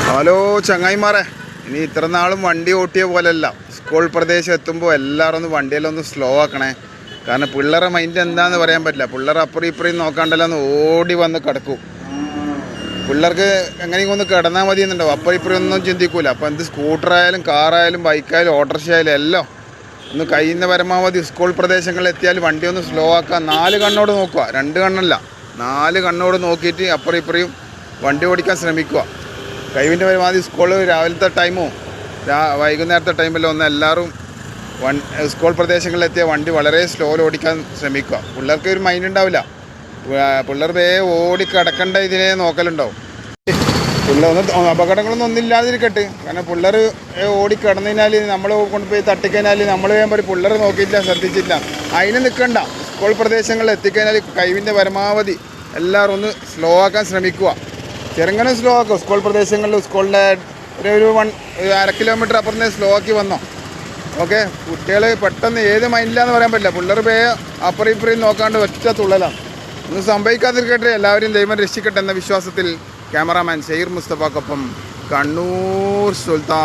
Hello ചങ്ങായിമാരെ, ഇനി ഇത്ര നാളും വണ്ടി ഓട്ടിയ പോലെയല്ല. സ്കൂൾ പ്രദേശം എത്തുമ്പോൾ എല്ലാവരും ഒന്ന് വണ്ടിയെല്ലാം ഒന്ന് സ്ലോ ആക്കണേ. കാരണം പിള്ളേരെ മൈൻഡ് എന്താണെന്ന് പറയാൻ പറ്റില്ല. പിള്ളേർ അപ്പുറം ഇപ്പുറം നോക്കാണ്ടല്ലോ ഒന്ന് ഓടി വന്ന് കിടക്കും. പിള്ളേർക്ക് എങ്ങനെയെങ്കിലും ഒന്ന് കിടന്നാൽ മതി എന്നുണ്ടാവും. അപ്പുറം ഇപ്പുറം ഒന്നും ചിന്തിക്കൂല. അപ്പോൾ എന്ത് സ്കൂട്ടറായാലും കാറായാലും ബൈക്കായാലും ഓട്ടോറിക്ഷ ആയാലും എല്ലാം ഒന്ന് കഴിയുന്ന പരമാവധി സ്കൂൾ പ്രദേശങ്ങളിൽ എത്തിയാൽ വണ്ടി ഒന്ന് സ്ലോ ആക്കുക. 4 കണ്ണോട് നോക്കുക, 2 കണ്ണല്ല 4 കണ്ണോട് നോക്കിയിട്ട് അപ്പുറം ഇപ്പുറം വണ്ടി ഓടിക്കാൻ ശ്രമിക്കുക. കഴിവിൻ്റെ പരമാവധി സ്കൂൾ രാവിലത്തെ ടൈമോ വൈകുന്നേരത്തെ ടൈമിലോ ഒന്ന് എല്ലാവരും സ്കൂൾ പ്രദേശങ്ങളിലെത്തിയ വണ്ടി വളരെ സ്ലോയിൽ ഓടിക്കാൻ ശ്രമിക്കുക. പിള്ളേർക്ക് ഒരു മൈൻഡ് ഉണ്ടാവില്ല. പിള്ളേർ ഓടി കിടക്കേണ്ട ഇതിനെ നോക്കലുണ്ടാവും. പിള്ളേർ അപകടങ്ങളൊന്നും ഇല്ലാതിരിക്കട്ടെ. കാരണം പിള്ളേർ ഓടി കിടന്നതിനാൽ നമ്മൾ കൊണ്ടുപോയി തട്ടിക്കഴിഞ്ഞാൽ നമ്മൾ പറയും പിള്ളേർ നോക്കിയില്ല, ശ്രദ്ധിച്ചില്ല. അതിന് നിൽക്കണ്ട. സ്കൂൾ പ്രദേശങ്ങളിൽ എത്തിക്കഴിഞ്ഞാൽ കഴിവിൻ്റെ പരമാവധി എല്ലാവരും ഒന്ന് സ്ലോ ആക്കാൻ ശ്രമിക്കുക. ചെറുങ്ങനെ സ്ലോ ആക്കും. സ്കൂൾ പ്രദേശങ്ങളിൽ സ്കൂളിൻ്റെ ഒരു 1.5 കിലോമീറ്റർ അപ്പുറത്ത് സ്ലോ ആക്കി വന്നോ. ഓക്കെ, കുട്ടികൾ പെട്ടെന്ന് ഏത് മൈൻഡിലാന്ന് പറയാൻ പറ്റില്ല. പിള്ളേർ അപ്പുറം ഇപ്പുറം നോക്കാണ്ട് ഒറ്റ തുള്ളലാണ്. ഒന്നും സംഭവിക്കാതിരിക്കട്ടെ. എല്ലാവരും ദൈവം രക്ഷിക്കട്ടെ എന്ന വിശ്വാസത്തിൽ ക്യാമറാമാൻ ഷെയ്ർ മുസ്തഫക്കൊപ്പം കണ്ണൂർ സുൽത്താൻ.